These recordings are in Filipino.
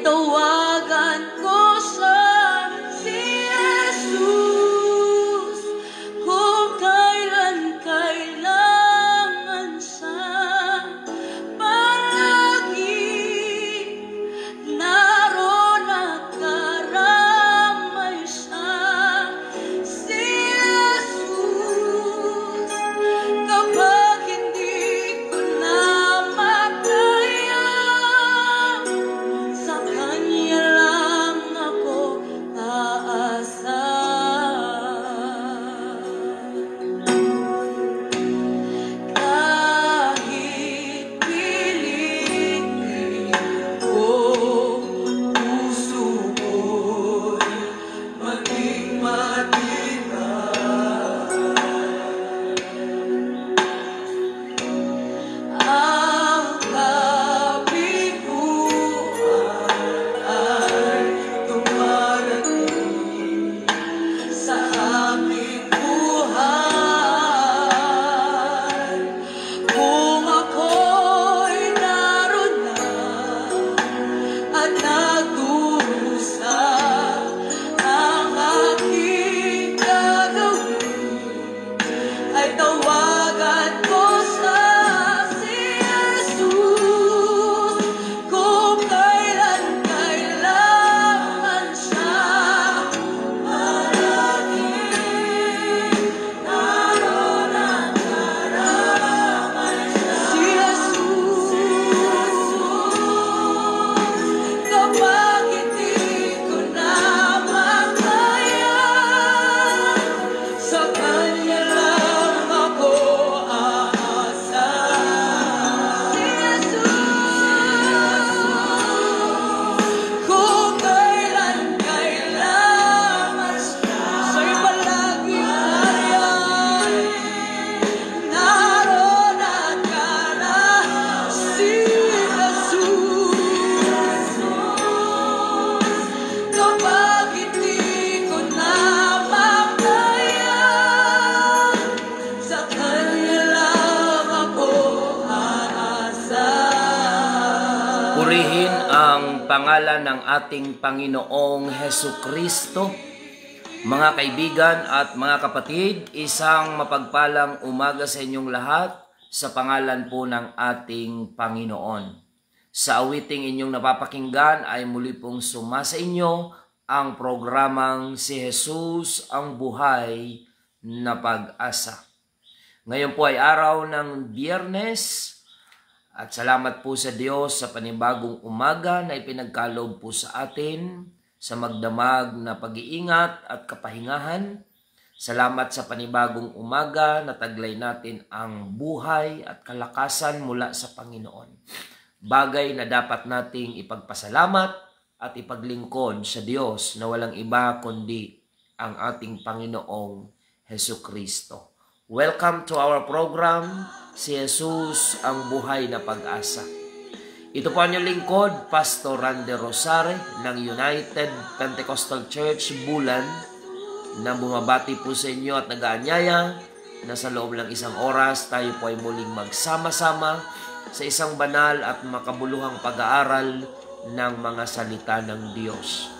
tawagan ko sa si Jesus kung kailan kailangan sa palagi. Naroon at karamay siya si Jesus kapag hindi ko na makaya. Sa Kanya lang ako aasa. Kahit pilitin ko, puso ko'y maging matibay. Ang kabiguan ay dumarating sa aming buhay. Kung ako'y naroon na at nagdurusa, ang aking gagawin ay tawagan ko sa si Jesus kung kailan kailangan siya palagi. Naroon ang karamay siya si Jesus kapag hindi ko na makaya. Sa Kanya lang ako aasa. Si Jesus kung kailan kailangan siya'y palagi kaya. Naroon at karan si Jesus kapag hindi ko na makaya. Sa Kanya lang ako aasa. Purihin ang pangalan ng ating Panginoong Hesukristo. Mga kaibigan at mga kapatid, isang mapagpalang umaga sa inyong lahat sa pangalan po ng ating Panginoon. Sa awiting inyong napapakinggan ay muli pong sumasa inyo ang programang Si Jesus ang Buhay na Pag-asa. Ngayon po ay araw ng Biyernes at salamat po sa Diyos sa panibagong umaga na ipinagkaloob po sa atin sa magdamag na pag-iingat at kapahingahan. Salamat sa panibagong umaga na taglay natin ang buhay at kalakasan mula sa Panginoon. Bagay na dapat nating ipagpasalamat at ipaglingkod sa Diyos na walang iba kundi ang ating Panginoong Hesukristo. Welcome to our program, Si Jesus ang Buhay na Pag-asa. Ito po ang inyong lingkod, Pastor Randy Rosare ng United Pentecostal Church, Bulan, na bumabati po sa inyo at nag-aanyaya na sa loob ng isang oras tayo po ay muling magsama-sama sa isang banal at makabuluhang pag-aaral ng mga salita ng Diyos.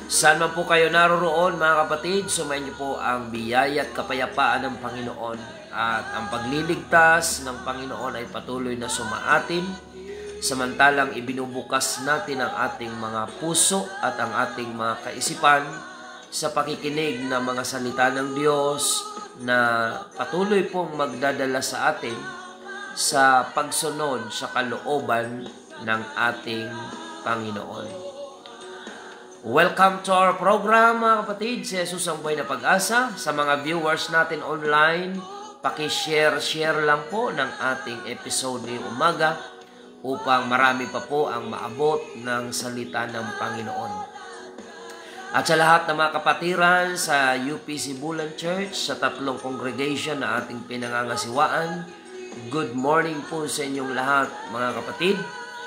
Saan man po kayo naroroon mga kapatid, sumayin niyo po ang biyaya at kapayapaan ng Panginoon at ang pagliligtas ng Panginoon ay patuloy na sumaatin samantalang ibinubukas natin ang ating mga puso at ang ating mga kaisipan sa pakikinig ng mga salita ng Diyos na patuloy pong magdadala sa atin sa pagsunod sa kalooban ng ating Panginoon. Welcome to our program mga kapatid, Si Jesus ang Buhay na Pag-asa. Sa mga viewers natin online, paki-share lang po ng ating episode ngayong umaga upang marami pa po ang maabot ng salita ng Panginoon. At sa lahat ng mga kapatiran sa UPC Bulan Church, sa tatlong congregation na ating pinangangasiwaan, good morning po sa inyong lahat mga kapatid.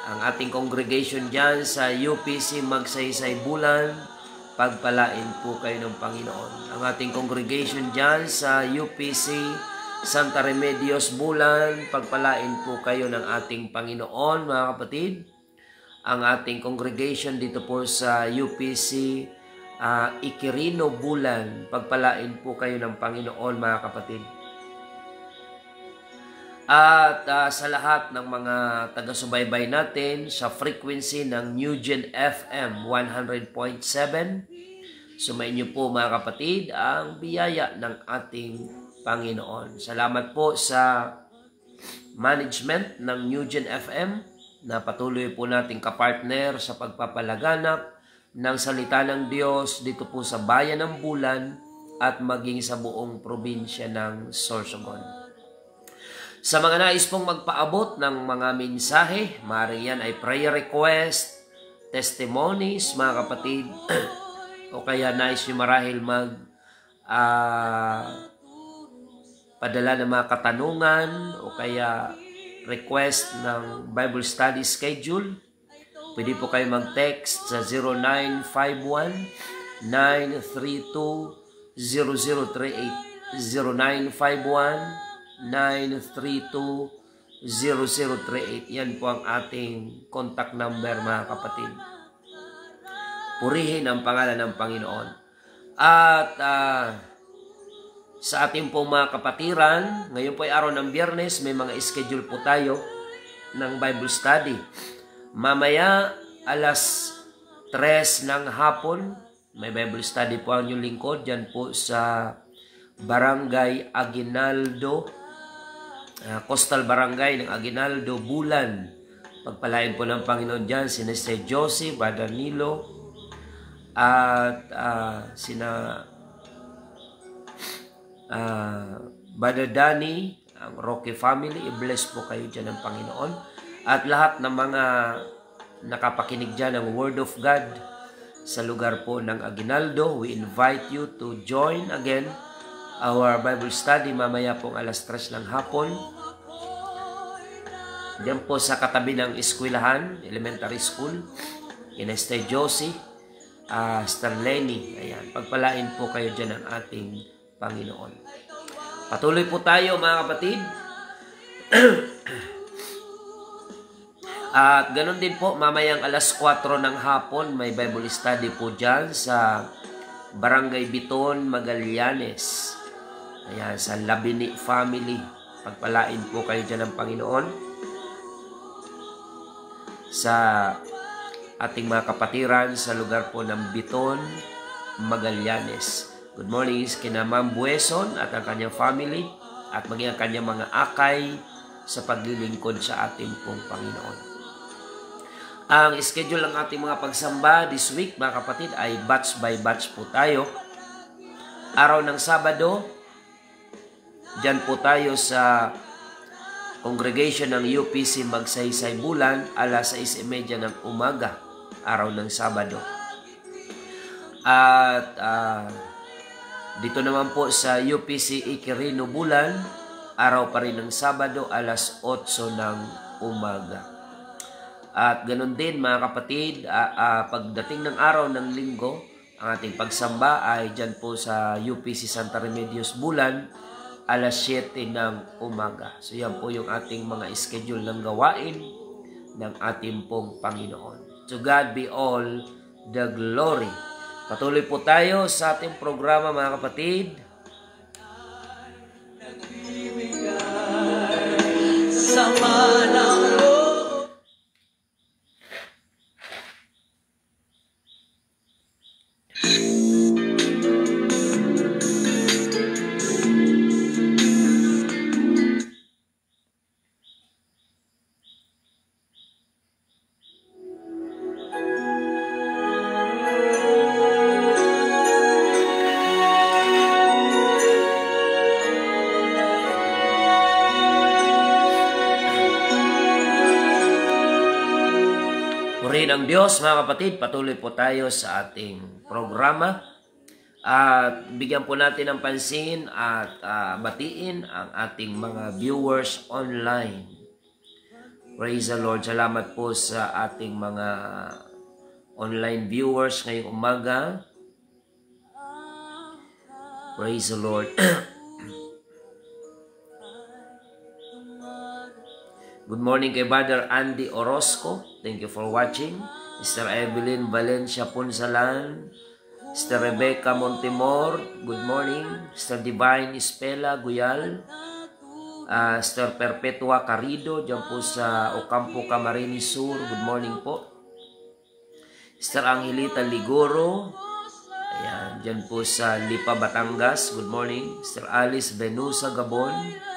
Ang ating congregation dyan sa UPC Magsaysay Bulan, pagpalain po kayo ng Panginoon. Ang ating congregation dyan sa UPC Santa Remedios Bulan, pagpalain po kayo ng ating Panginoon mga kapatid. ang ating congregation dito po sa UPC Iquirino, Bulan. Pagpalain po kayo ng Panginoon, mga kapatid. At sa lahat ng mga taga-subaybay natin sa frequency ng Newgen FM 100.7, sumainyo po mga kapatid ang biyaya ng ating Panginoon. Salamat po sa management ng Newgen FM na patuloy po nating kapartner sa pagpapalaganap ng salita ng Diyos dito po sa bayan ng Bulan at maging sa buong probinsya ng Sorsogon. Sa mga nais pong magpaabot ng mga mensahe, maaaring yan ay prayer request, testimonies, mga kapatid, o kaya nais nyo marahil padala ng mga katanungan, o kaya request ng Bible study schedule, pwede po kayo mag-text sa 0951-932-0038. 0951-932-0038. Yan po ang ating contact number, mga kapatid. Purihin ang pangalan ng Panginoon. At sa ating pong mga kapatiran, ngayon po ay araw ng Biyernes, may mga schedule po tayo ng Bible study. Mamaya, alas 3 ng hapon, may Bible study po ang inyong lingkod, dyan po sa Barangay Aguinaldo, Coastal Barangay ng Aguinaldo, Bulan. Pagpalain po ng Panginoon dyan, sina Sir Josie, Brother Nilo, at Brother Danny, ang Roque family, i-bless po kayo dyan ng Panginoon. At lahat ng mga nakapakinig dyan ng Word of God sa lugar po ng Aguinaldo, we invite you to join again our Bible study mamaya pong alas 3 ng hapon. Diyan po sa katabi ng eskwelahan, elementary school, kina Sir Josie, Sir Lenny. Ayan, pagpalain po kayo dyan ng ating Panginoon. Patuloy po tayo, mga kapatid. At ganun din po, mamayang alas 4 ng hapon, may Bible study po dyan sa Barangay Biton, Magallanes. Ayan, sa Labini family. Pagpalain po kayo dyan ng Panginoon. Sa ating mga kapatiran sa lugar po ng Biton, Magallanes. Good morning kina Ma'am Bueson at ang kanyang family at maging ang kanyang mga akay sa paglilingkod sa ating pong Panginoon. Ang schedule ng ating mga pagsamba this week, mga kapatid, ay batch by batch po tayo. Araw ng Sabado, dyan po tayo sa congregation ng UPC Magsaysay Bulan, alas 6:30 ng umaga, araw ng Sabado. At dito naman po sa UPC Iquirino, Bulan, araw pa rin ng Sabado, alas 8 ng umaga. At ganun din, mga kapatid, pagdating ng araw ng Linggo, ang ating pagsamba ay dyan po sa UPC Santa Remedios, Bulan, alas 7 ng umaga. So yan po yung ating mga schedule ng gawain ng ating pong Panginoon. To God be all the glory. Patuloy po tayo sa ating programa, mga kapatid. Sama ng loob. Purihin ang Diyos, mga kapatid. Patuloy po tayo sa ating programa. At bigyan po natin ng pansin at batiin ang ating mga viewers online. Praise the Lord. Salamat po sa ating mga online viewers ngayong umaga. Praise the Lord. Good morning kay Brother Andy Orozco. Thank you for watching. Sister Evelyn Valencia Punsalan. Sister Rebecca Montemor. Good morning. Sister Divine Ispela Guyal. Sister Perpetua Carido. Diyan po sa Ocampo, Camarines Sur. Good morning po. Sister Angelita Ligoro. Ayan, dyan po sa Lipa, Batangas. Good morning. Sister Alice Venusa, Gabon.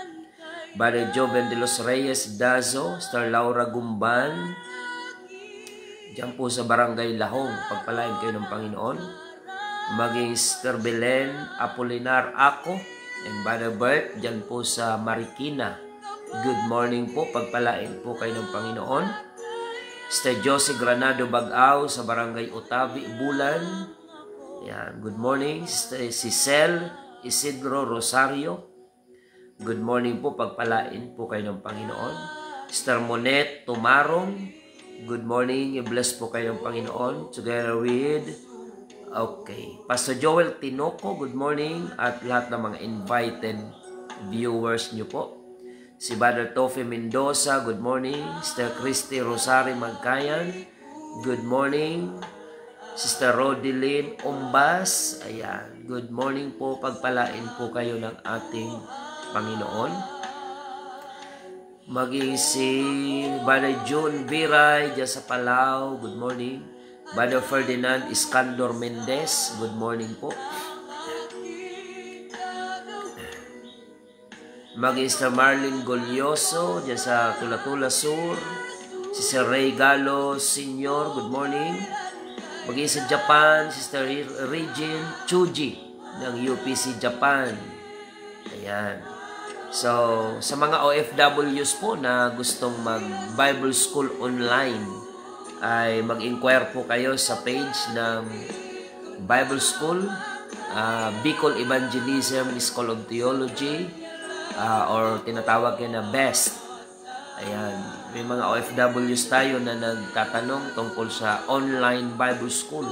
Brother Joven de los Reyes, Dazo. Sister Laura Gumban. Dyan po sa Barangay Lahong. Pagpalain kayo ng Panginoon. Maging Sister Belen Apolinar Ako. And Brother Bert, dyan po sa Marikina. Good morning po. Pagpalain po kayo ng Panginoon. Sister Josie Granado Bagaw sa Barangay Otavi, Bulan. Yan. Good morning, Sister Cicel Isidro Rosario. Good morning po, pagpalain po kayo ng Panginoon. Sister Monet Tumarong. Good morning, i-bless po kayo ng Panginoon. Together with, Pastor Joel Tinoco, good morning. At lahat ng mga invited viewers nyo po. Si Brother Tofe Mendoza, good morning. Sister Christy Rosario Magkayan, good morning. Sister Rodilyn Ombas, ayan, good morning po, pagpalain po kayo ng ating Panginoon. Maging si Brother June Viray, dyan sa Palau, good morning. Brother Ferdinand Iskandor Mendez, good morning po. Maging Sister Marlene Golyoso, dyan sa Tulatula Sur. Si Sir Ray Galo Senior, good morning. Maging sa Japan, Sister Regine Chuji ng UPC Japan. Ayan. So, sa mga OFWs po na gustong mag-Bible School online, ay mag-inquire po kayo sa page ng Bible School, Bicol Evangelism School of Theology, or tinatawag yan na BEST. Ayan, may mga OFWs tayo na nagtatanong tungkol sa online Bible School.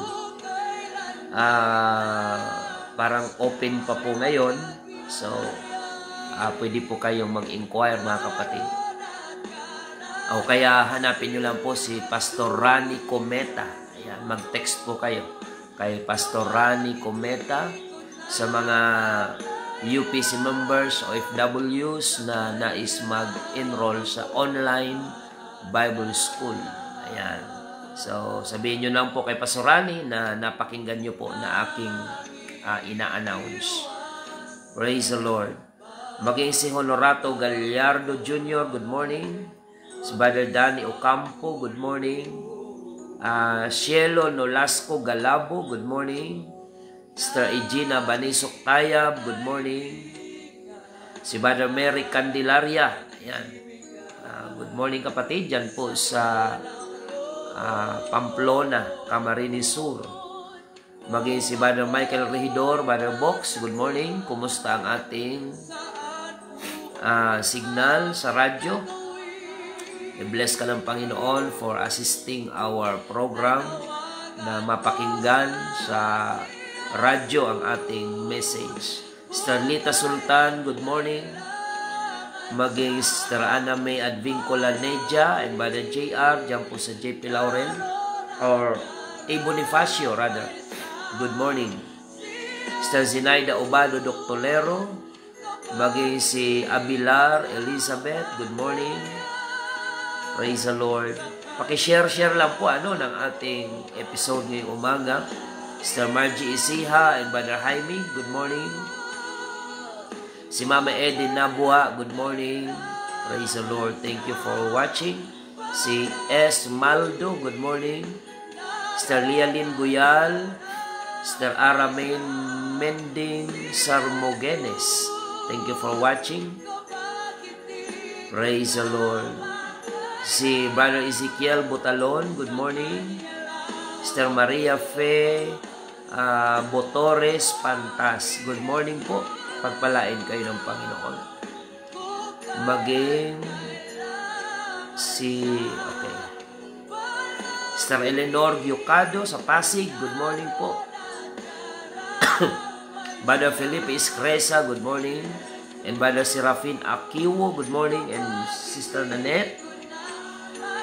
Parang open pa po ngayon. So, pwede po kayong mag-inquire mga kapatid. O kaya hanapin nyo lang po si Pastor Rani Cometa. Ayan, mag-text po kayo kay Pastor Rani Cometa sa mga UPC members, OFWs na nais mag-enroll sa online Bible School. Ayan. So, sabihin nyo lang po kay Pastor Rani na napakinggan nyo po na aking ina-announce. Praise the Lord. Maging si Honorato Gallardo Jr., good morning. Si Brother Danny Ocampo, good morning. Cielo Nolasco Galabo, good morning. Sister Egina Banisok Tayab, good morning. Si Brother Mary Candelaria, ayan. Good morning kapatid, dyan po sa Pamplona, Camarines Sur. Maging si Brother Michael Regidor, Brother Box, good morning. Kumusta ang ating signal sa radyo? I-bless ka ng Panginoon for assisting our program na mapakinggan sa radyo ang ating message. Sister Lita Sultan, good morning. Maging Sister Ana May Advincula Neja and Brother JR, dyan po sa JP Laurel, or A. Bonifacio rather. Good morning. Sister Zinaida Obado Doctolero, maging si Abilar Elizabeth, good morning. Praise the Lord. Paki-share lang po ng ating episode ngayong umaga. Sister Margie Isiha and Brother Jaime, good morning. Si Mama Edin Nabua, good morning. Praise the Lord. Thank you for watching. Si S. Maldo, good morning. Sister Lialin Guyal. Sister Aramen Mending Sarmogenes, thank you for watching. Praise the Lord. Si Brother Ezekiel Butalon, good morning. Sister Maria Fe Botores Pantas, good morning po. Pagpalain kayo ng Panginoon. Maging Sister Eleanor Giocado sa Pasig, good morning po. Brother Felipe Iscresa, good morning. And Brother Serafin Akiwo, good morning. And Sister Nanette,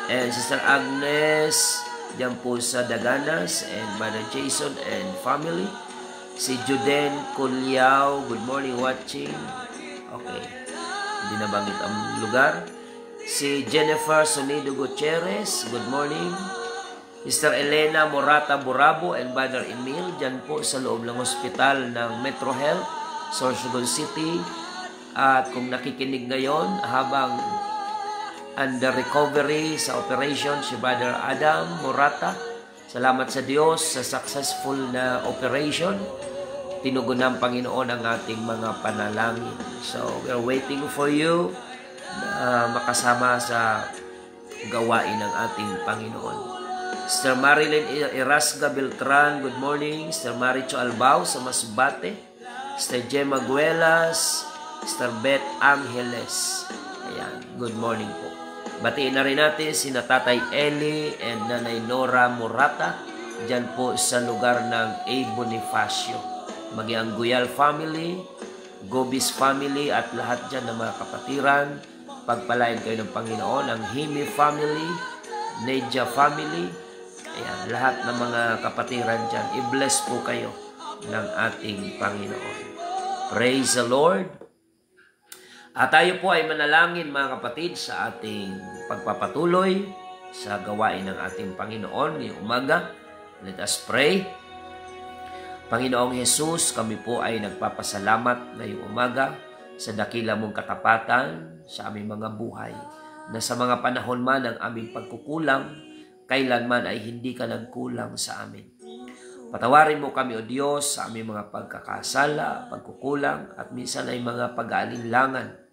And Sister Agnes, dyan po sa Daganas, and Brother Jason and family. Si Juden Culiao, good morning watching. Okay, hindi nabanggit ang lugar. Si Jennifer Sonido Gutierrez, good morning. Sister Elena Morata Burabo and Brother Emil, dyan po sa loob ng ospital ng Metro Health, Sorsogon City. At kung nakikinig ngayon habang under recovery sa operation si Brother Adam Morata, salamat sa Diyos sa successful na operation. Tinugon ng Panginoon ang ating mga panalangin. So, we're waiting for you na makasama sa gawain ng ating Panginoon. Sister Marilyn Erasga Beltran, good morning. Sister Maricho Albao sa Masbate. Sister Gemma Guelas, Sister Beth Angeles. Ayan, good morning po. Batiin na rin natin si Tatay Eli and Nanay Nora Morata dyan po sa lugar ng A. Bonifacio. Magiang Guyal family, Gobis family at lahat dyan ng mga kapatiran. Pagpalain kayo ng Panginoon. Ang Himi family, Neja family. Ayan, lahat ng mga kapatiran dyan, i-bless po kayo ng ating Panginoon. Praise the Lord. At tayo po ay manalangin mga kapatid sa ating pagpapatuloy sa gawain ng ating Panginoon ngayong umaga. Let us pray. Panginoong Jesus, kami po ay nagpapasalamat ngayong umaga sa dakila mong katapatan sa aming mga buhay, na sa mga panahon man ng aming pagkukulang, kailanman ay hindi ka nagkulang sa amin. Patawarin mo kami, O Diyos, sa aming mga pagkakasala, pagkukulang, at minsan ay mga pag-aalinlangan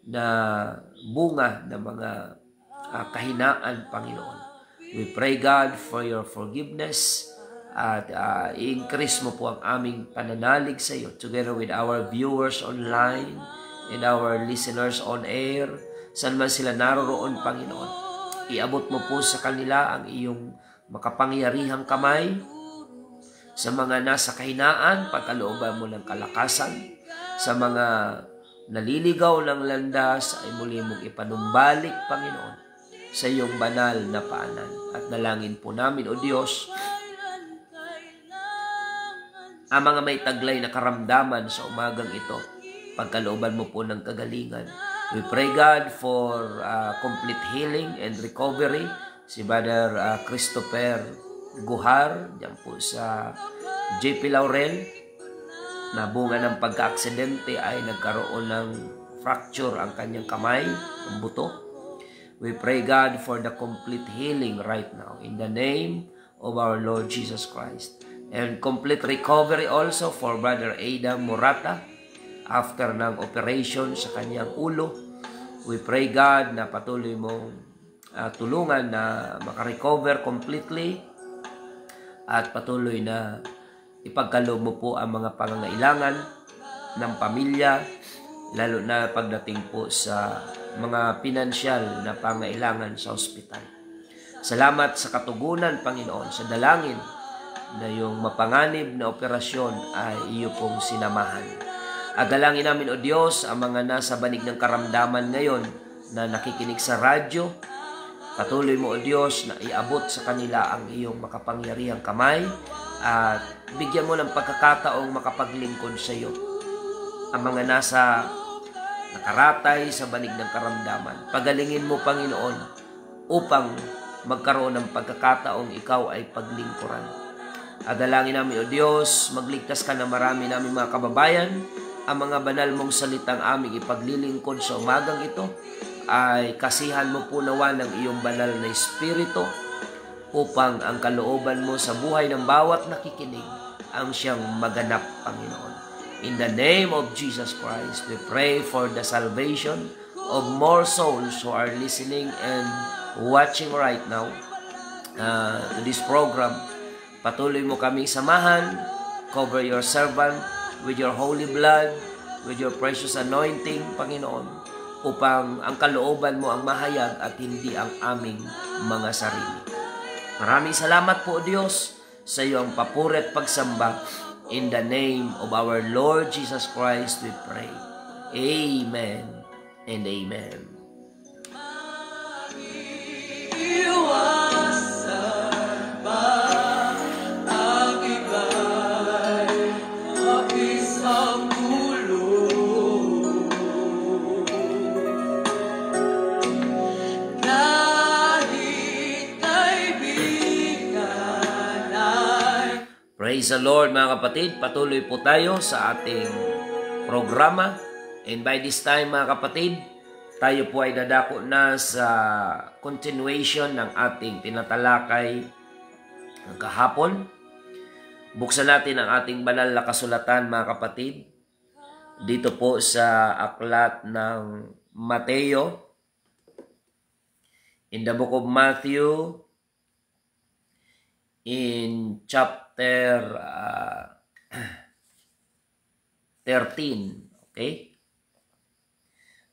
na bunga ng mga kahinaan, Panginoon. We pray, God, for your forgiveness at i-increase mo po ang aming pananalig sa iyo together with our viewers online and our listeners on air. Saan man sila naroroon, Panginoon, iabot mo po sa kanila ang iyong makapangyarihang kamay. Sa mga nasa kahinaan, pagkalooban mo ng kalakasan. Sa mga naliligaw ng landas, ay muli mong ipanumbalik, Panginoon, sa iyong banal na paanan. At nalangin po namin, O Diyos, ang mga may taglay na karamdaman sa umagang ito, pagkalooban mo po ng kagalingan. We pray, God, for complete healing and recovery. Si Brother Christopher Guhar, diyan po sa JP Laurel, na bunga ng pagka-aksidente ay nagkaroon ng fracture ang kanyang kamay, ang buto. We pray, God, for the complete healing right now in the name of our Lord Jesus Christ. And complete recovery also for Brother Adam Morata after ng operation sa kanyang ulo. We pray, God, na patuloy mong tulungan na makarecover completely at patuloy na ipagkaloob mo po ang mga pangangailangan ng pamilya, lalo na pagdating po sa mga pinansyal na pangailangan sa ospital. Salamat sa katugunan, Panginoon, sa dalangin na yung mapanganib na operasyon ay iyo pong sinamahan. At dalangin namin, O Diyos, ang mga nasa banig ng karamdaman ngayon na nakikinig sa radyo, patuloy mo, O Diyos, na iabot sa kanila ang iyong makapangyarihang kamay at bigyan mo ng pagkakataong makapaglingkod sa iyo. Ang mga nasa nakaratay sa banig ng karamdaman, pagalingin mo, Panginoon, upang magkaroon ng pagkakataong ikaw ay paglingkuran. At dalangin namin, O Diyos, magligtas ka na marami namin mga kababayan. Ang mga banal mong salitang aming ipaglilingkod sa umagang ito ay kasihan mo po nawa ng iyong banal na espiritu upang ang kalooban mo sa buhay ng bawat nakikinig ang siyang maganap, Panginoon. In the name of Jesus Christ, we pray for the salvation of more souls who are listening and watching right now to this program. Patuloy mo kaming samahan. Cover your servant with your holy blood, with your precious anointing, Panginoon, upang ang kalooban mo ang mahayag at hindi ang aming mga sarili. Maraming salamat po, Diyos, sa iyong papuri at pagsamba. In the name of our Lord Jesus Christ, we pray. Amen and amen. Praise the Lord mga kapatid. Patuloy po tayo sa ating programa. And by this time mga kapatid, tayo po ay dadako na sa continuation ng ating tinatalakay kahapon. Buksan natin ang ating banal na kasulatan mga kapatid. Dito po sa aklat ng Mateo. In the book of Matthew, in chapter 13, okay?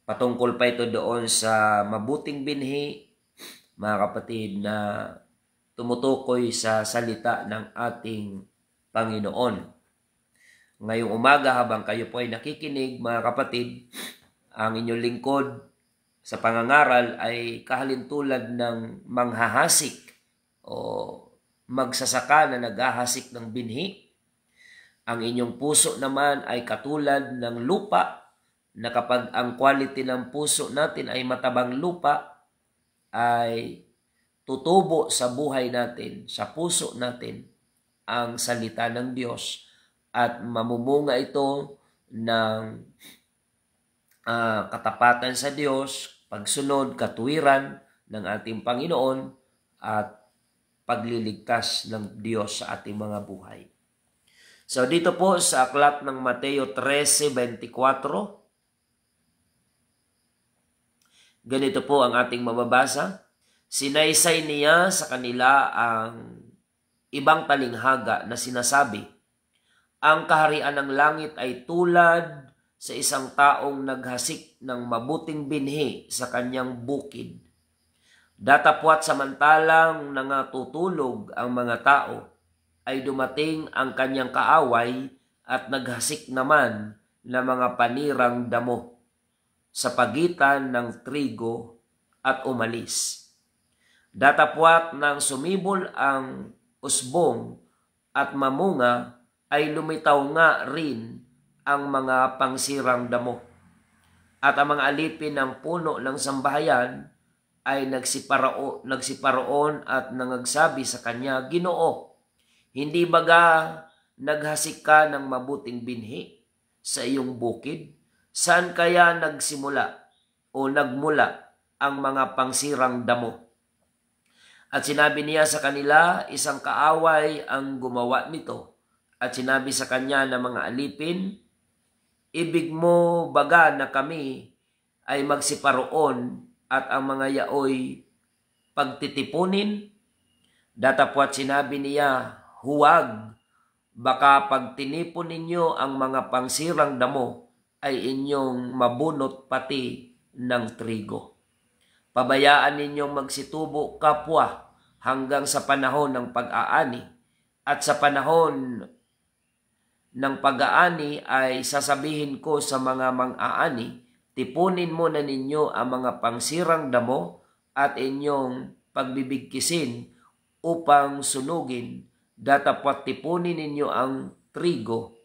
Patungkol pa ito doon sa mabuting binhi, mga kapatid, na tumutukoy sa salita ng ating Panginoon. Ngayong umaga habang kayo po ay nakikinig, mga kapatid, ang inyong lingkod sa pangangaral ay kahalintulad ng manghahasik o magsasaka na naghahasik ng binhi. Ang inyong puso naman ay katulad ng lupa na kapag ang quality ng puso natin ay matabang lupa, ay tutubo sa buhay natin, sa puso natin, ang salita ng Diyos at mamumunga ito ng katapatan sa Diyos, pagsunod, katuwiran ng ating Panginoon at pagliligtas ng Diyos sa ating mga buhay. So dito po sa aklat ng Mateo 13:24, ganito po ang ating mababasa. Sinaysay niya sa kanila ang ibang talinghaga na sinasabi, ang kaharian ng langit ay tulad sa isang taong naghasik ng mabuting binhi sa kanyang bukid. Datapwat samantalang nangatutulog ang mga tao, ay dumating ang kanyang kaaway at naghasik naman ng mga panirang damo sa pagitan ng trigo at umalis. Datapwat nang sumibol ang usbong at mamunga, ay lumitaw nga rin ang mga pangsirang damo. At ang mga alipin ng puno ng sambahayan ay nagsiparoon at nangagsabi sa kanya, Ginoo, hindi baga naghasik ka ng mabuting binhi sa iyong bukid? Saan kaya nagsimula o nagmula ang mga pangsirang damo? At sinabi niya sa kanila, isang kaaway ang gumawa nito. At sinabi sa kanya ng mga alipin, ibig mo baga na kami ay magsiparoon at ang mga yaoy pagtitipunin? Datapwat sinabi niya, huwag, baka pag tinipon ninyo ang mga pangsirang damo, ay inyong mabunot pati ng trigo. Pabayaan ninyong magsitubo kapwa hanggang sa panahon ng pag-aani, at sa panahon ng pag-aani ay sasabihin ko sa mga mang-aani, tipunin muna ninyo ang mga pangsirang damo at inyong pagbibigkisin upang sunugin. Datapwat tipunin ninyo ang trigo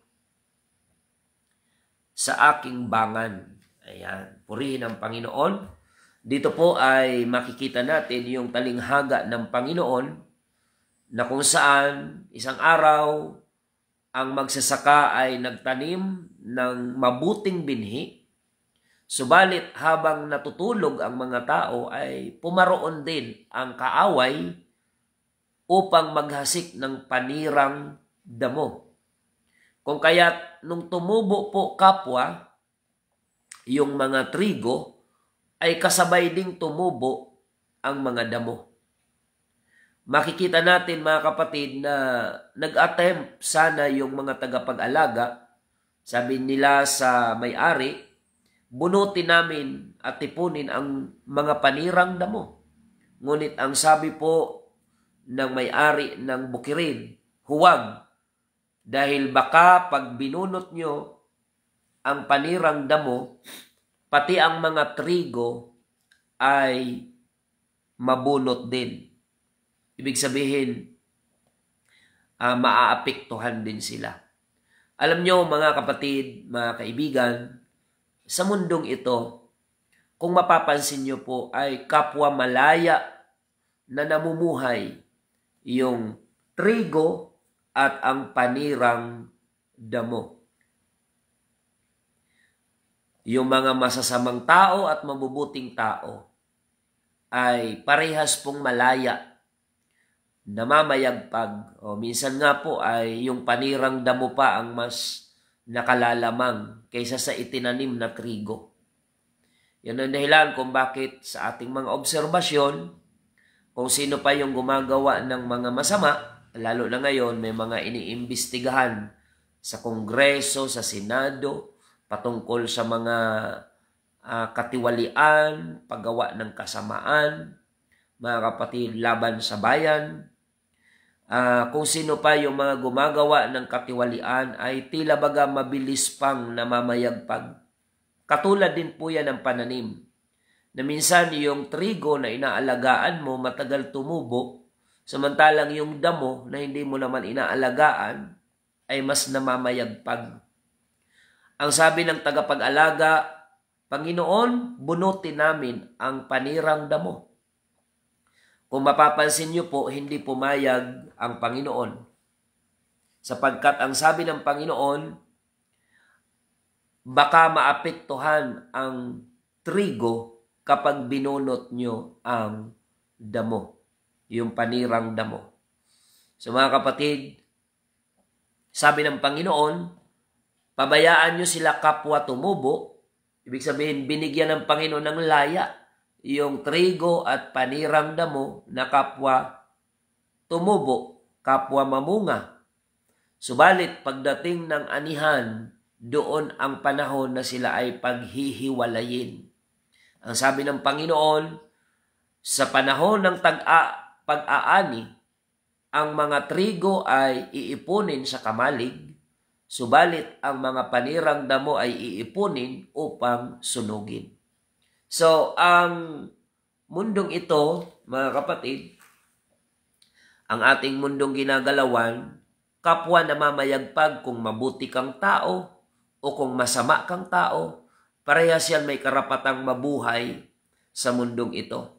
sa aking bangan. Ayan, purihin ang Panginoon. Dito po ay makikita natin yung talinghaga ng Panginoon na kung saan isang araw ang magsasaka ay nagtanim ng mabuting binhi. Subalit habang natutulog ang mga tao ay pumaroon din ang kaaway upang maghasik ng panirang damo. Kung kaya't nung tumubo po kapwa yung mga trigo, ay kasabay ding tumubo ang mga damo. Makikita natin mga kapatid na nag-attempt sana yung mga tagapag-alaga. Sabi nila sa may-ari, bunutin namin at tipunin ang mga panirang damo. Ngunit ang sabi po ng may-ari ng bukirin, huwag, dahil baka pag binunot nyo ang panirang damo, pati ang mga trigo ay mabunot din. Ibig sabihin, maaapektuhan din sila. Alam nyo mga kapatid, mga kaibigan, sa mundong ito, kung mapapansin nyo po ay kapwa malaya na namumuhay yung trigo at ang panirang damo. Yung mga masasamang tao at mabubuting tao ay parehas pong malaya, namamayagpag. O minsan nga po ay yung panirang damo pa ang mas nakalalamang kaysa sa itinanim na trigo. Yan ang dahilan kung bakit sa ating mga obserbasyon, kung sino pa yung gumagawa ng mga masama, lalo na ngayon may mga iniimbestigahan sa Kongreso, sa Senado, patungkol sa mga katiwalian, paggawa ng kasamaan, mga kapatid, laban sa bayan. Kung sino pa yung mga gumagawa ng katiwalian ay tila baga mabilis pang namamayagpag. Katulad din po yan ng pananim. Na minsan yung trigo na inaalagaan mo matagal tumubo, samantalang yung damo na hindi mo naman inaalagaan ay mas namamayagpag. Ang sabi ng tagapag-alaga, Panginoon, bunutin namin ang panirang damo. Kung mapapansin niyo po, hindi pumayag ang Panginoon. Sapagkat ang sabi ng Panginoon, baka maapektuhan ang trigo kapag binunot niyo ang damo, yung panirang damo. So mga kapatid, sabi ng Panginoon, pabayaan niyo sila kapwa tumubo. Ibig sabihin, binigyan ng Panginoon ng laya yung trigo at panirang damo na kapwa tumubo, kapwa mamunga. Subalit pagdating ng anihan, doon ang panahon na sila ay paghihiwalayin. Ang sabi ng Panginoon, sa panahon ng pag-aani, ang mga trigo ay iipunin sa kamalig, subalit ang mga panirang damo ay iipunin upang sunugin. So, ang mundong ito, mga kapatid, ang ating mundong ginagalawan, kapwa namamayagpag kung mabuti kang tao o kung masama kang tao, parehas yan may karapatang mabuhay sa mundong ito.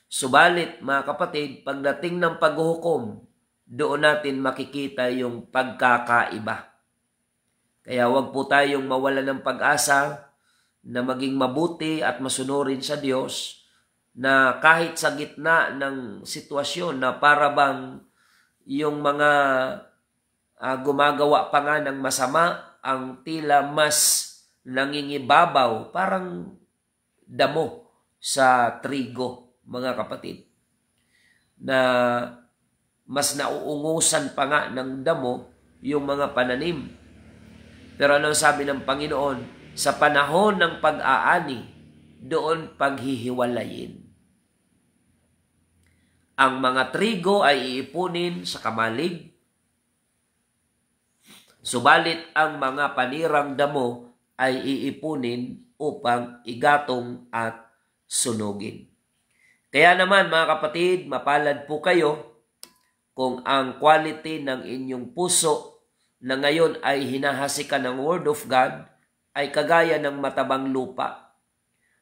Subalit, mga kapatid, pagdating ng paghuhukom, doon natin makikita yung pagkakaiba. Kaya huwag po tayong mawala ng pag-asa na maging mabuti at masunurin sa Diyos, na kahit sa gitna ng sitwasyon na para bang yung mga gumagawa pa nga ng masama ang tila mas nangingibabaw, parang damo sa trigo, mga kapatid, na mas nauungusan pa nga ng damo yung mga pananim. Pero ano sabi ng Panginoon? Sa panahon ng pag-aani, doon paghihiwalayin. Ang mga trigo ay iipunin sa kamalig, subalit ang mga panirang damo ay iipunin upang igatong at sunugin. Kaya naman mga kapatid, mapalad po kayo kung ang quality ng inyong puso na ngayon ay hinahasikan ng Word of God ay kagaya ng matabang lupa.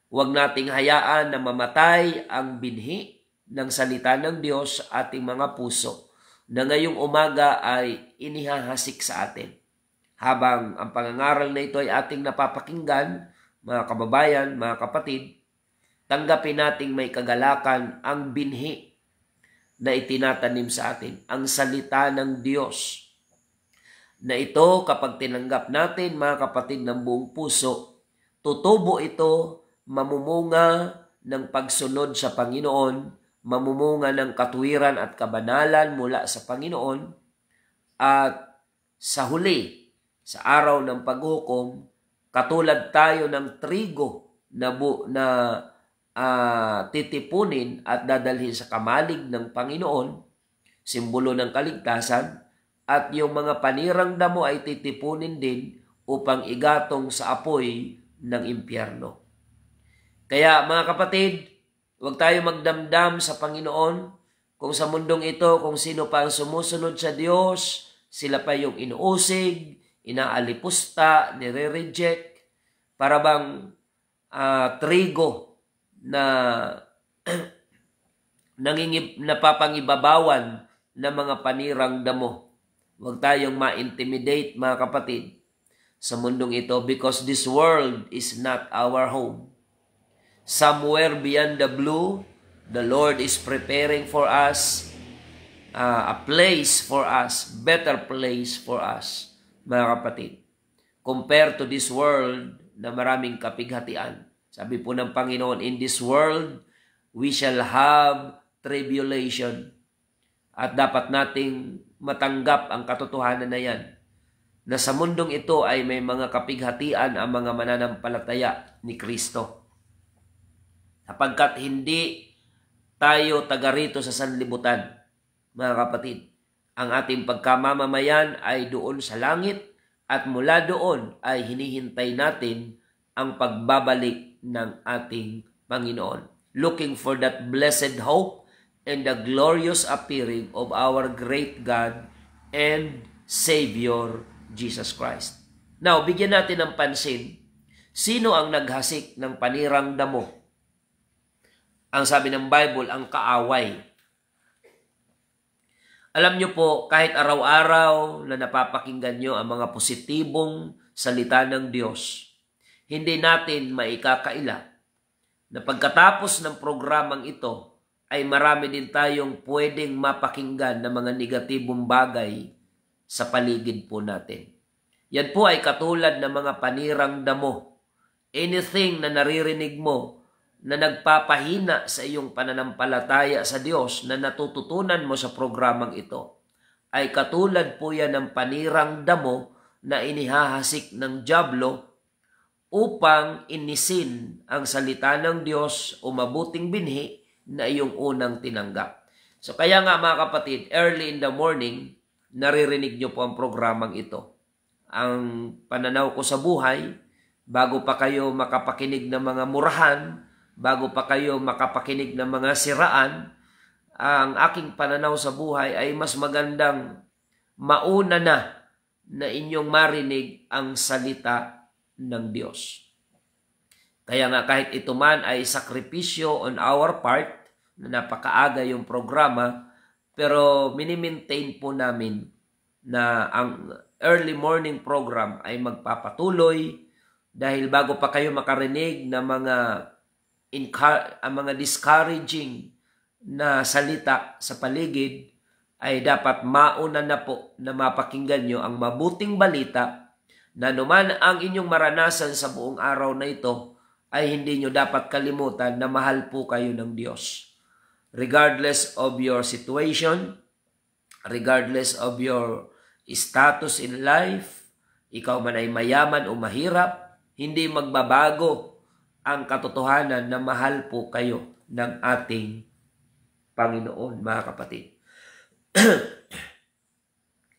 Huwag nating hayaan na mamatay ang binhi ng salita ng Diyos sa ating mga puso na ngayong umaga ay inihahasik sa atin. Habang ang pangangaral na ito ay ating napapakinggan, mga kababayan, mga kapatid, tanggapin nating may kagalakan ang binhi na itinatanim sa atin, ang salita ng Diyos. Na ito, kapag tinanggap natin, mga kapatid, ng buong puso, tutubo ito, mamumunga ng pagsunod sa Panginoon, mamumunga ng katuwiran at kabanalan mula sa Panginoon, at sa huli, sa araw ng paghukom, katulad tayo ng trigo na titipunin at dadalhin sa kamalig ng Panginoon, simbolo ng kaligtasan, at yung mga panirang damo ay titipunin din upang igatong sa apoy ng impyerno. Kaya mga kapatid, huwag tayo magdamdam sa Panginoon kung sa mundong ito, kung sino pa ang sumusunod sa Diyos, sila pa yung inuusig, inaalipusta, nire-reject, para bang trigo na napapangibabawan ng mga panirang damo. Huwag tayong ma-intimidate, mga kapatid, sa mundong ito because this world is not our home. Somewhere beyond the blue, the Lord is preparing for us a place for us, better place for us, mga kapatid. Compared to this world na maraming kapighatian. Sabi po ng Panginoon, in this world, we shall have tribulation. At dapat nating matanggap ang katotohanan na yan, na sa mundong ito ay may mga kapighatian ang mga mananampalataya ni Kristo. Sapagkat hindi tayo taga rito sa sanlibutan, mga kapatid. Ang ating pagkamamamayan ay doon sa langit at mula doon ay hinihintay natin ang pagbabalik ng ating Panginoon. Looking for that blessed hope and the glorious appearing of our great God and Savior, Jesus Christ. Now, bigyan natin ng pansin, sino ang naghasik ng panirang damo? Ang sabi ng Bible, ang kaaway. Alam nyo po, kahit araw-araw na napapakinggan nyo ang mga positibong salita ng Diyos, hindi natin maikakaila na pagkatapos ng programang ito, ay marami din tayong pwedeng mapakinggan ng mga negatibong bagay sa paligid po natin. Yan po ay katulad ng mga panirang damo. Anything na naririnig mo na nagpapahina sa iyong pananampalataya sa Diyos na natututunan mo sa programang ito, ay katulad po yan ng panirang damo na inihahasik ng dyablo upang inisin ang salita ng Diyos o mabuting binhi na iyong unang tinanggap. So kaya nga mga kapatid, early in the morning, naririnig nyo po ang programang ito. Ang pananaw ko sa buhay, bago pa kayo makapakinig ng mga murahan, bago pa kayo makapakinig ng mga siraan, ang aking pananaw sa buhay ay mas magandang mauna na inyong marinig ang salita ng Diyos. Kaya nga kahit ito man ay sakripisyo on our part, na napakaaga yung programa, pero mini-maintain po namin na ang early morning program ay magpapatuloy dahil bago pa kayo makarinig ng mga discouraging na salita sa paligid, ay dapat mauna na po na mapakinggan nyo ang mabuting balita na naman ang inyong maranasan sa buong araw na ito ay hindi nyo dapat kalimutan na mahal po kayo ng Diyos. Regardless of your situation, regardless of your status in life, ikaw man ay mayaman o mahirap, hindi magbabago ang katotohanan na mahal po kayo ng ating Panginoon, mga kapatid.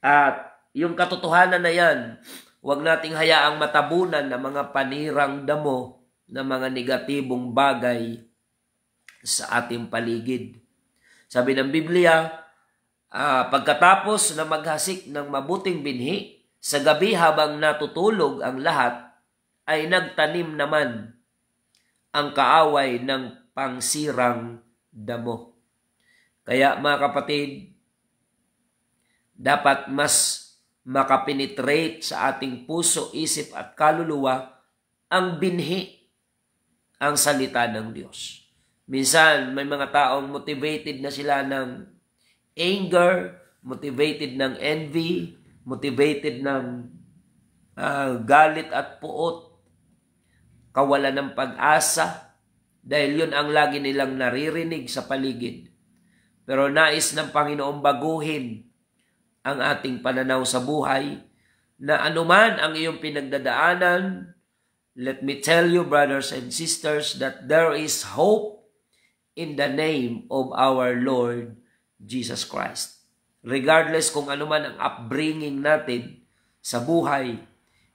At yung katotohanan na yan, huwag nating hayaang matabunan ng mga panirang damo ng mga negatibong bagay sa ating paligid. Sabi ng Biblia, pagkatapos na maghasik ng mabuting binhi, sa gabi habang natutulog ang lahat, ay nagtanim naman ang kaaway ng pangsirang damo. Kaya mga kapatid, dapat mas makapenetrate sa ating puso, isip at kaluluwa ang binhi, ang salita ng Diyos. Minsan, may mga taong motivated na sila ng anger, motivated ng envy, motivated ng galit at puot, kawalan ng pag-asa, dahil yun ang lagi nilang naririnig sa paligid. Pero nais ng Panginoong baguhin ang ating pananaw sa buhay, na anuman ang iyong pinagdadaanan, let me tell you, brothers and sisters, that there is hope in the name of our Lord Jesus Christ. Regardless kung ano man ang upbringing natin sa buhay,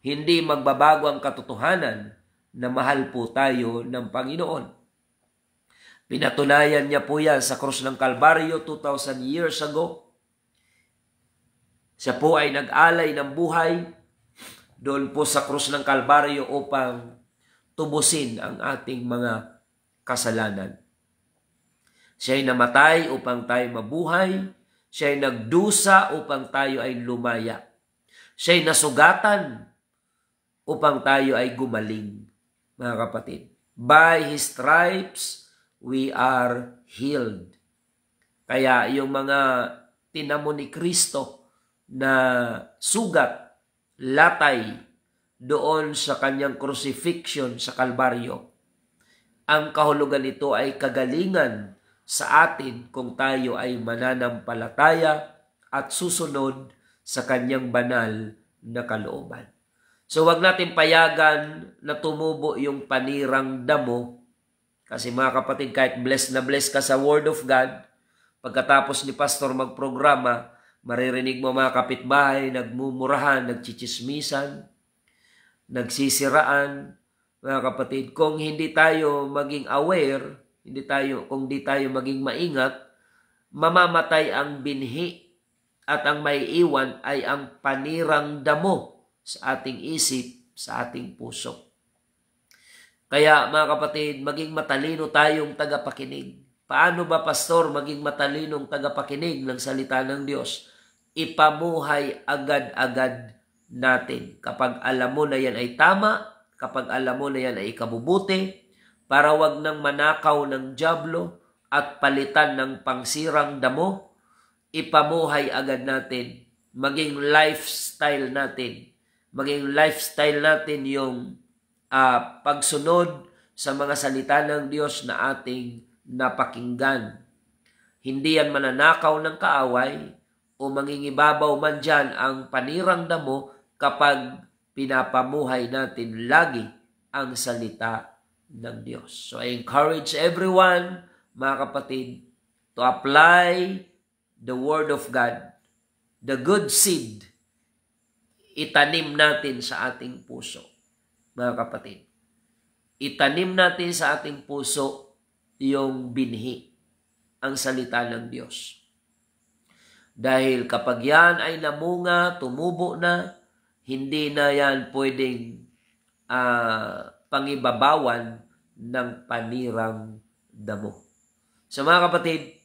hindi magbabago ang katotohanan na mahal po tayo ng Panginoon. Pinatunayan niya po yan sa krus ng Kalbaryo 2,000 years ago. Siya po ay nag-alay ng buhay doon po sa krus ng Kalbaryo upang tubusin ang ating mga kasalanan. Siya ay namatay upang tayo mabuhay. Siya'y nagdusa upang tayo ay lumaya. Siya'y nasugatan upang tayo ay gumaling, mga kapatid. By His stripes, we are healed. Kaya yung mga tinamo ni Kristo na sugat, latay, doon sa kanyang crucifixion sa Kalbaryo, ang kahulugan nito ay kagalingan sa atin kung tayo ay mananampalataya at susunod sa kanyang banal na kalooban. So wag natin payagan na tumubo yung panirang damo. Kasi mga kapatid, kahit blessed na blessed ka sa Word of God, pagkatapos ni Pastor magprograma, maririnig mo mga kapitbahay, nagmumurahan, nagchichismisan, nagsisiraan. Mga kapatid, kung hindi tayo maging aware, kung hindi tayo maging maingat, mamamatay ang binhi at ang maiiwan ay ang panirang damo sa ating isip, sa ating puso. Kaya mga kapatid, maging matalino tayong tagapakinig. Paano ba, Pastor, maging matalinong tagapakinig ng salita ng Diyos? Ipamuhay agad-agad natin. Kapag alam mo na yan ay tama, kapag alam mo na yan ay ikabubuti, para wag nang manakaw ng dyablo at palitan ng pangsirang damo, ipamuhay agad natin, maging lifestyle natin yung pagsunod sa mga salita ng Diyos na ating napakinggan. Hindi yan mananakaw ng kaaway o mangingibabaw man dyan ang panirang damo kapag pinapamuhay natin lagi ang salita ng Diyos. So I encourage everyone, mga kapatid, to apply the Word of God, the good seed, itanim natin sa ating puso, mga kapatid. Itanim natin sa ating puso yung binhi, ang salita ng Diyos. Dahil kapag yan ay namunga, tumubo na, hindi na yan pwedeng pangibabawan ng panirang damo. So mga kapatid,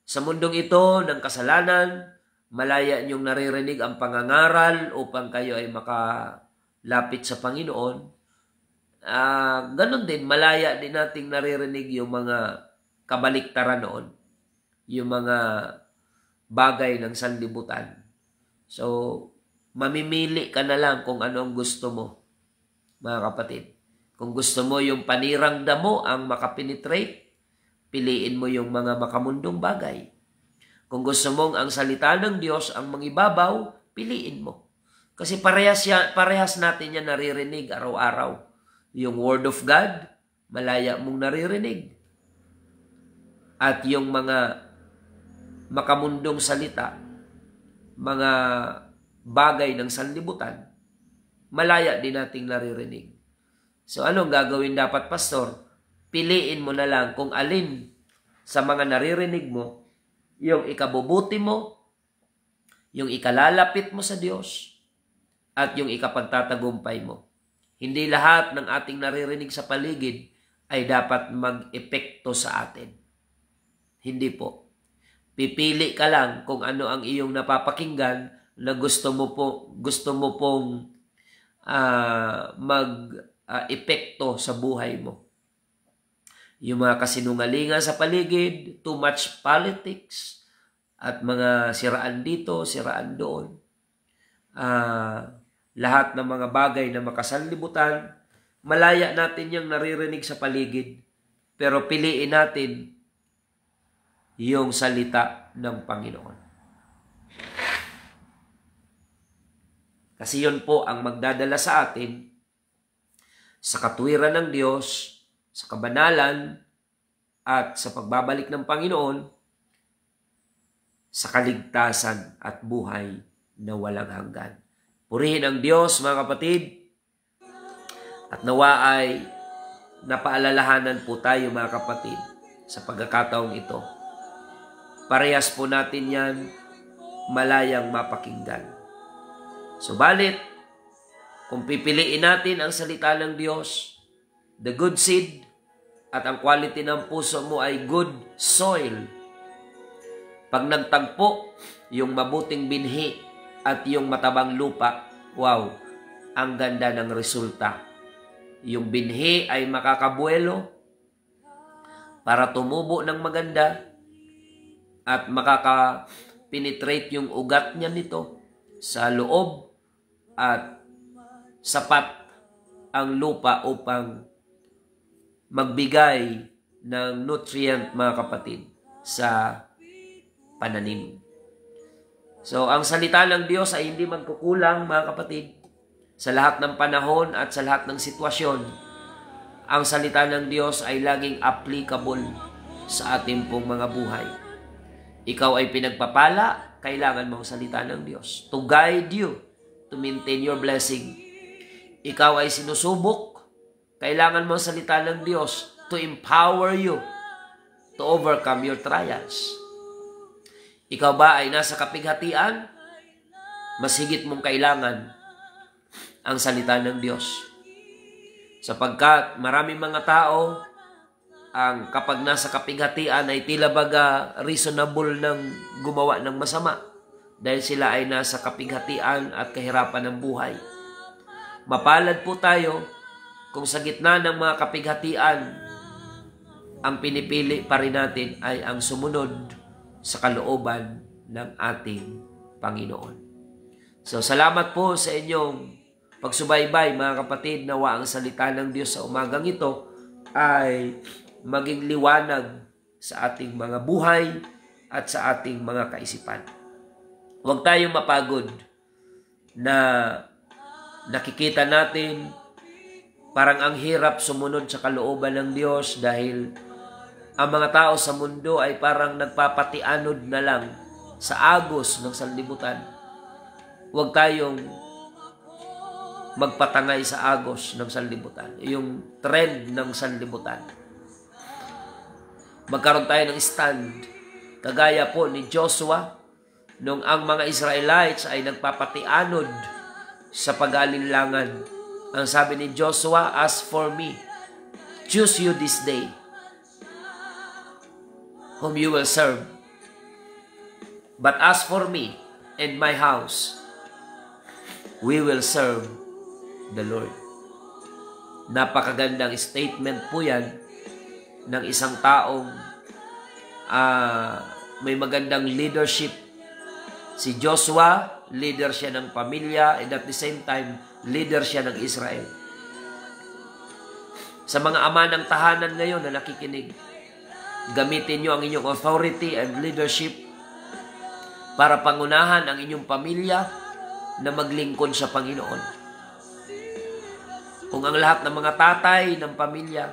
sa mundong ito ng kasalanan, malaya niyong naririnig ang pangangaral upang kayo ay makalapit sa Panginoon. Ganon din, malaya din nating naririnig yung mga kabaliktaran noon, yung mga bagay ng sanlibutan. So, mamimili ka na lang kung ano ang gusto mo, mga kapatid. Kung gusto mo yung panirang damo ang makapenetrate, piliin mo yung mga makamundong bagay. Kung gusto mong ang salita ng Diyos ang mangibabaw, piliin mo. Kasi parehas natin yan naririnig araw-araw. Yung Word of God, malaya mong naririnig. At yung mga makamundong salita, mga bagay ng sanlibutan, malaya din nating naririnig. So anong gagawin dapat, Pastor? Piliin mo na lang kung alin sa mga naririnig mo, yung ikabubuti mo, yung ikalalapit mo sa Diyos, at yung ikapagtatagumpay mo. Hindi lahat ng ating naririnig sa paligid ay dapat mag-epekto sa atin. Hindi po. Pipili ka lang kung ano ang iyong napapakinggan na gusto mo pong mag-epekto sa buhay mo. Yung mga kasinungalingan sa paligid, too much politics, at mga siraan dito, siraan doon. Lahat ng mga bagay na makasanlibutan, malaya natin yung naririnig sa paligid, pero piliin natin yung salita ng Panginoon. Kasi yun po ang magdadala sa atin sa katuwiran ng Diyos, sa kabanalan, at sa pagbabalik ng Panginoon, sa kaligtasan at buhay na walang hanggan. Purihin ang Diyos, mga kapatid, at nawa ay napaalalahanan po tayo, mga kapatid, sa pagkakataong ito. Parehas po natin yan malayang mapakinggan. Subalit, kung pipiliin natin ang salita ng Diyos, the good seed, at ang quality ng puso mo ay good soil, Pag nagtagpo yung mabuting binhi at yung matabang lupa, wow, ang ganda ng resulta. Yung binhi ay makakabuelo para tumubo ng maganda at makaka-penetrate yung ugat niya nito sa loob at sapat ang lupa upang magbigay ng nutrient, mga kapatid, sa pananim. So, ang salita ng Diyos ay hindi magkukulang, mga kapatid. Sa lahat ng panahon at sa lahat ng sitwasyon, ang salita ng Diyos ay laging applicable sa ating pong mga buhay. Ikaw ay pinagpapala, kailangan mo ang salita ng Diyos to guide you, to maintain your blessing. Ikaw ay sinusubok, kailangan mo ang salita ng Diyos to empower you to overcome your trials. Ikaw ba ay nasa kapighatian? Mas higit mong kailangan ang salita ng Diyos. Sapagkat maraming mga tao ang kapag nasa kapighatian ay tila baga reasonable ng gumawa ng masama dahil sila ay nasa kapighatian at kahirapan ng buhay. Mapalad po tayo kung sa gitna ng mga kapighatian, ang pinipili pa rin natin ay ang sumunod sa kalooban ng ating Panginoon. So, salamat po sa inyong pagsubaybay, mga kapatid. Nawa ang salita ng Diyos sa umagang ito ay maging liwanag sa ating mga buhay at sa ating mga kaisipan. Huwag tayong mapagod na nakikita natin parang ang hirap sumunod sa kalooban ng Diyos dahil ang mga tao sa mundo ay parang nagpapatianod na lang sa agos ng sanlibutan. Huwag tayong magpatangay sa agos ng sanlibutan, yung trend ng sanlibutan. Magkaroon tayo ng stand, kagaya po ni Joshua, nung ang mga Israelites ay nagpapatianod sa pag-alinlangan. Ang sabi ni Joshua, "As for me, choose you this day whom you will serve. But as for me and my house, we will serve the Lord." Napakagandang statement po yan ng isang taong may magandang leadership. Si Joshua, leader siya ng pamilya, and at the same time, leader siya ng Israel. Sa mga ama ng tahanan ngayon na nakikinig, gamitin nyo ang inyong authority and leadership para pangunahan ang inyong pamilya na maglingkod sa Panginoon. Kung ang lahat ng mga tatay ng pamilya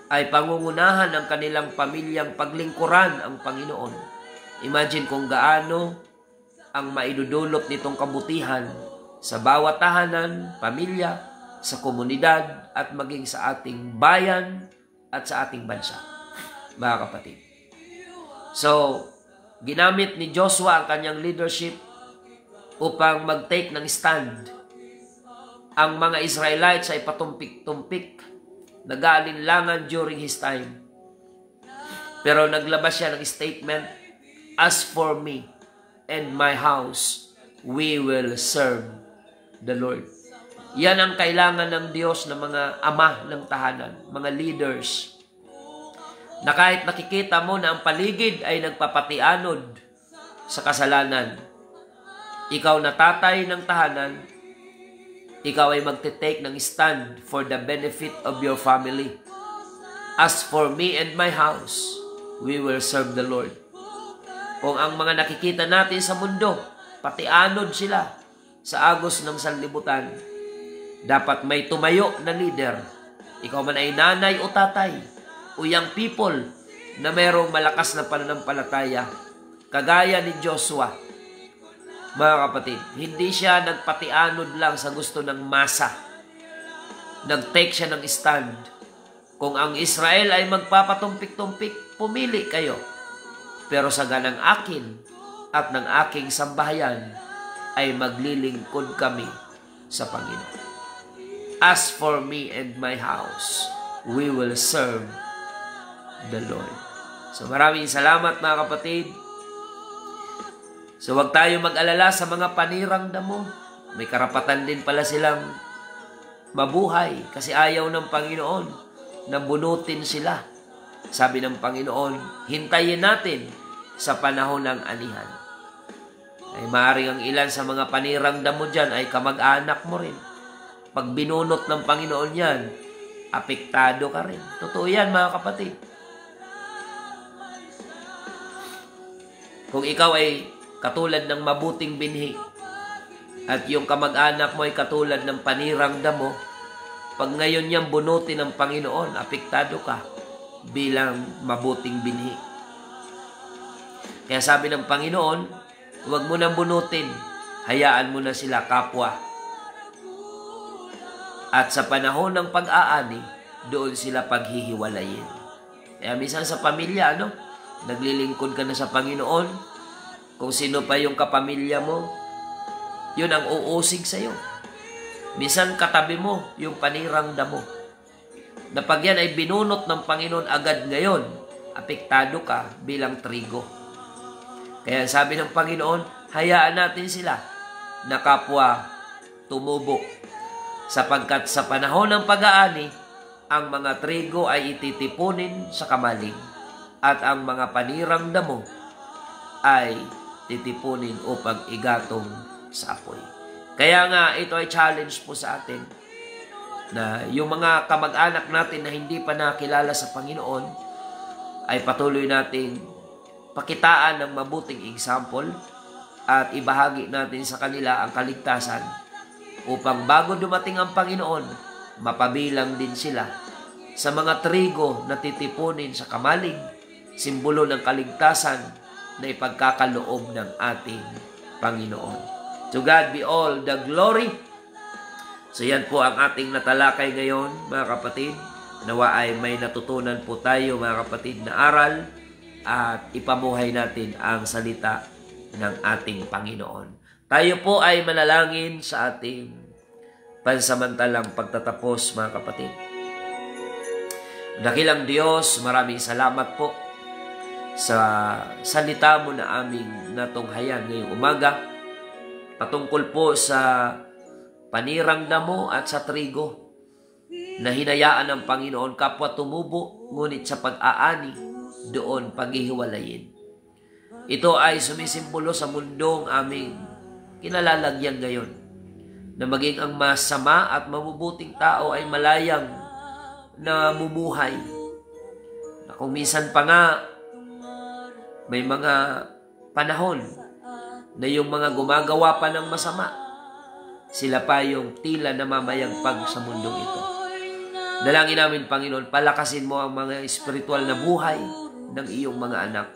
ay pangungunahan ng kanilang pamilyang paglingkuran ang Panginoon, imagine kung gaano ang maidudulot nitong kabutihan sa bawat tahanan, pamilya, sa komunidad, at maging sa ating bayan at sa ating bansa, mga kapatid. So, ginamit ni Joshua ang kanyang leadership upang mag-take ng stand. Ang mga Israelites ay patumpik-tumpik, nag-aalinlangan during his time. Pero naglabas siya ng statement, "As for me and my house, we will serve the Lord." Yan ang kailangan ng Diyos ng mga ama ng tahanan, mga leaders, na kahit nakikita mo na ang paligid ay nagpapatianod sa kasalanan, ikaw na tatay ng tahanan, ikaw ay magte-take ng stand for the benefit of your family. "As for me and my house, we will serve the Lord." Kung ang mga nakikita natin sa mundo, patianod sila sa agos ng sanlibutan, dapat may tumayo na leader. Ikaw man ay nanay o tatay, o young people na mayroong malakas na pananampalataya, kagaya ni Joshua. Mga kapatid, hindi siya nagpatianod lang sa gusto ng masa. Nag-take siya ng stand. Kung ang Israel ay magpapatumpik-tumpik, pumili kayo. Pero sa ganang akin at ng aking sambahayan ay maglilingkod kami sa Panginoon. "As for me and my house, we will serve the Lord." So maraming salamat, mga kapatid. So huwag tayo mag-alala sa mga panirang damo. May karapatan din pala silang mabuhay kasi ayaw ng Panginoon na bunutin sila. Sabi ng Panginoon, hintayin natin sa panahon ng anihan. Ay maaaring ang ilan sa mga panirang damo dyan ay kamag-anak mo rin. Pag binunot ng Panginoon yan, apektado ka rin. Totoo yan mga kapatid. Kung ikaw ay katulad ng mabuting binhi at yung kamag-anak mo ay katulad ng panirang damo, pag ngayon niyang bunutin ng Panginoon, apektado ka bilang mabuting binhi. Kaya sabi ng Panginoon, huwag mo nang bunutin, hayaan mo na sila kapwa. At sa panahon ng pag-aani, doon sila paghihiwalayin. Kaya minsan sa pamilya, naglilingkod ka na sa Panginoon, kung sino pa yung kapamilya mo, yun ang uusig sa'yo. Minsan katabi mo yung panirang damo. Na pag yan ay binunot ng Panginoon agad ngayon, apektado ka bilang trigo. Kaya sabi ng Panginoon, hayaan natin sila na kapwa tumubo. Sapagkat sa panahon ng pag-aani, ang mga trigo ay ititipunin sa kamalig at ang mga panirang damo ay titipunin upang igatong sa apoy. Kaya nga ito ay challenge po sa atin na yung mga kamag-anak natin na hindi pa nakilala sa Panginoon ay patuloy nating pakitaan ng mabuting example at ibahagi natin sa kanila ang kaligtasan upang bago dumating ang Panginoon, mapabilang din sila sa mga trigo na titipunin sa kamalig, simbolo ng kaligtasan na ipagkakaloob ng ating Panginoon. To God be all the glory. So yan po ang ating natalakay ngayon, mga kapatid. Nawa ay may natutunan po tayo, mga kapatid, na aral at ipamuhay natin ang salita ng ating Panginoon. Tayo po ay manalangin sa ating pansamantalang pagtatapos, mga kapatid. Dakilang Diyos, maraming salamat po sa salita mo na aming natunghayan ngayong umaga patungkol po sa panirang damo at sa trigo na hinayaan ng Panginoon kapwa tumubo, ngunit sa pag-aani doon paghihiwalayin. Ito ay sumisimbolo sa mundong aming kinalalagyan ngayon na maging ang masama at mabubuting tao ay malayang na mumuhay. Na kung minsan pa nga may mga panahon na yung mga gumagawa pa ng masama, sila pa yung tila namamayagpag sa mundong ito. Dalangin namin, Panginoon, palakasin mo ang mga espiritual na buhay ng iyong mga anak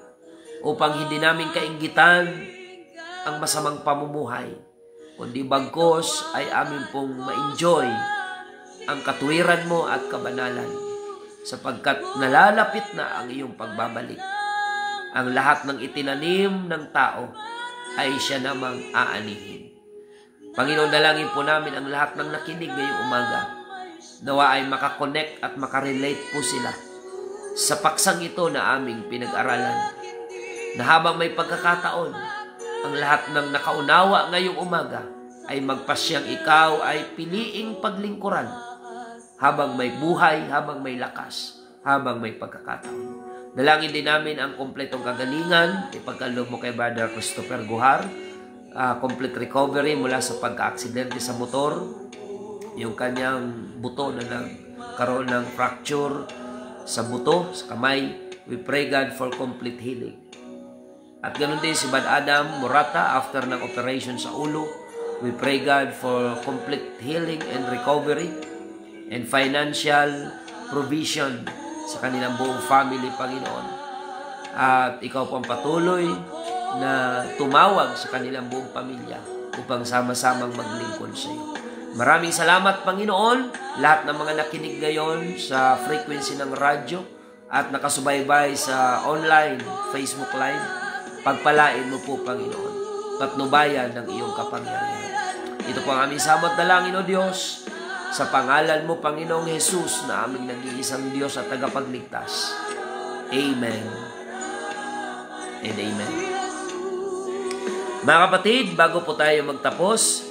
upang hindi namin kainggitan ang masamang pamumuhay, kundi bagkos ay amin pong ma-enjoy ang katuwiran mo at kabanalan sapagkat nalalapit na ang iyong pagbabalik. Ang lahat ng itinanim ng tao ay siya namang aanihin. Panginoon, dalangin po namin ang lahat ng nakinig ngayong umaga. Nawa ay makakonect at makarelate po sila sa paksang ito na aming pinag-aralan. Na habang may pagkakataon, ang lahat ng nakaunawa ngayong umaga ay magpasyang ikaw ay piliing paglingkuran habang may buhay, habang may lakas, habang may pagkakataon. Dalangin din namin ang kompletong kagalingan, ipagkaloob mo kay Brother Christopher Guhar, complete recovery mula sa pagka-aksidente sa motor, yung kanyang buto na nagkaroon ng fracture sa buto, sa kamay. We pray God for complete healing. At ganoon din si Bad Adam Murata after ng operation sa ulo. We pray God for complete healing and recovery and financial provision sa kanilang buong family, Panginoon. At ikaw po ang patuloy na tumawag sa kanilang buong pamilya upang sama-samang maglingkod sa iyo. Maraming salamat, Panginoon, lahat ng mga nakinig ngayon sa frequency ng radyo at nakasubaybay sa online Facebook Live. Pagpalain mo po, Panginoon, patnubayan ng iyong kapangyarihan. Ito po ang aming samot dalangin, O Diyos, sa pangalan mo, Panginoong Jesus, na aming nag-iisang Diyos at tagapagligtas. Amen and amen. Mga kapatid, bago po tayo magtapos,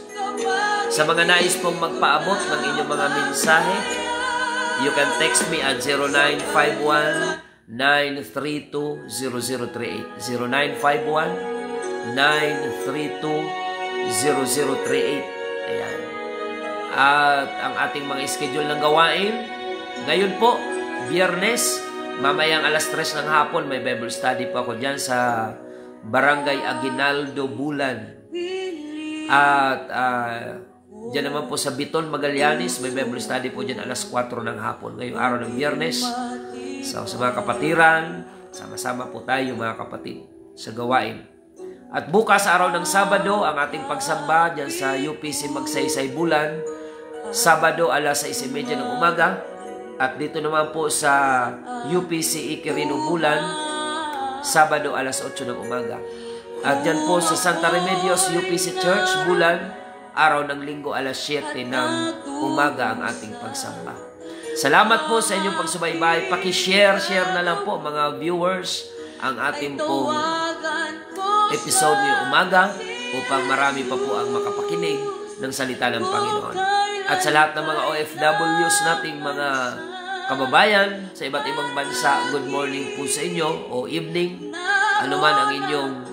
sa mga nais pong magpaabot ng inyong mga mensahe, you can text me at 0951-932-0038. 0951-932-0038. Ayan. At ang ating mga schedule ng gawain, ngayon po, Biyernes, mamayang alas 3 ng hapon, may Bible study po ako dyan sa Barangay Aguinaldo, Bulan. At dyan naman po sa Biton, Magallanes, may Bible study po dyan alas 4 ng hapon. Ngayong araw ng Biyernes, sa mga kapatiran, sama-sama po tayo mga kapatid sa gawain. At bukas araw ng Sabado, ang ating pagsamba dyan sa UPC Magsaysay, Bulan. Sabado alas 6:30 ng umaga. At dito naman po sa UPC Iquirino, Bulan, Sabado alas 8 ng umaga. At dyan po sa Santa Remedios UPC Church, Bulan, araw ng Linggo alas 7 ng umaga ang ating pagsamba. Salamat po sa inyong pagsubaybay. Paki-share na lang po mga viewers ang ating pong episode ngayong umaga upang marami pa po ang makapakinig ng salita ng Panginoon. At sa lahat ng mga OFWs nating mga kababayan sa iba't ibang bansa, good morning po sa inyo o evening, anuman ang inyong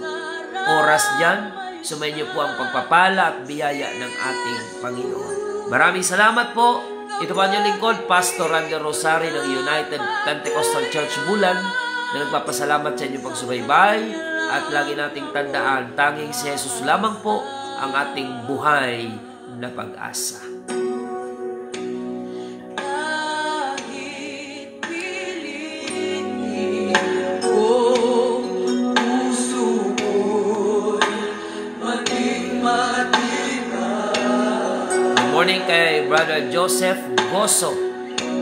oras dyan, sumainyo po ang pagpapala at biyaya ng ating Panginoon. Maraming salamat po. Ito po ang inyong lingkod, Pastor Randy Rosari ng United Pentecostal Church, Bulan, na nagpapasalamat sa inyong pagsubaybay at lagi nating tandaan, tanging si Jesus lamang po ang ating buhay na pag-asa. Morning kay Brother Joseph Goso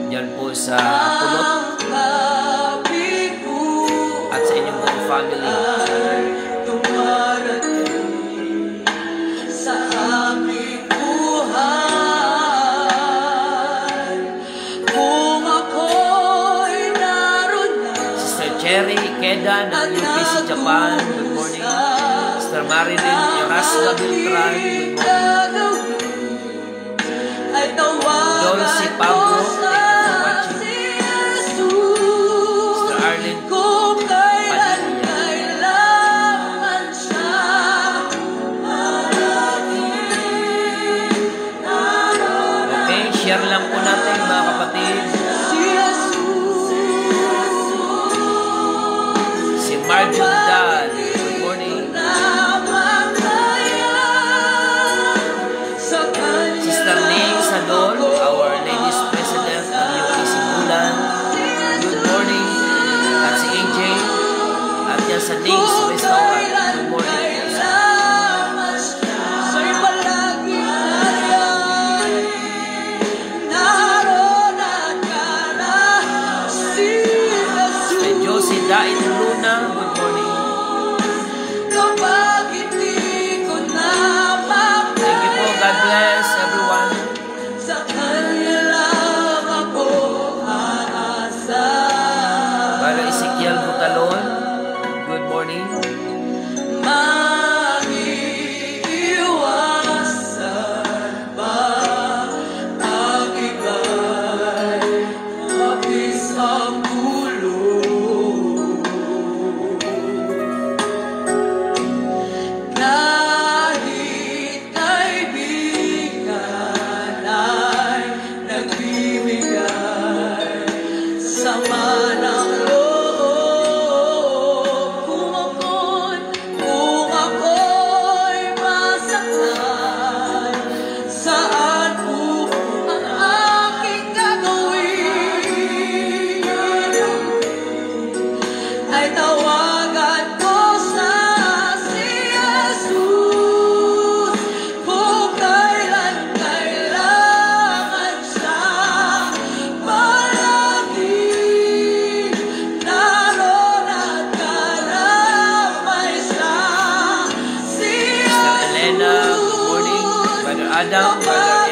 diyan po sa Pulot at sa inyong buong family. Sister Cherry Keda ng UPC Japan, good morning. Sister Marilyn Erasla Beltran, good morning. Dolce Pablo, thank you for watching. Sister Arlene Padilla. Okay, share lang po natin mga kapatid. Si Marjun Dad, good morning. Sister Ning Sadol, our ladies president ng UPC Bulan, good morning. At si AJ, at yan sa Ning's Restaurant, good morning. Kay Josie Dain Luna, good morning. Thank you po, God bless everyone. Brother Ezekiel Butalon, good morning. Adam, Brother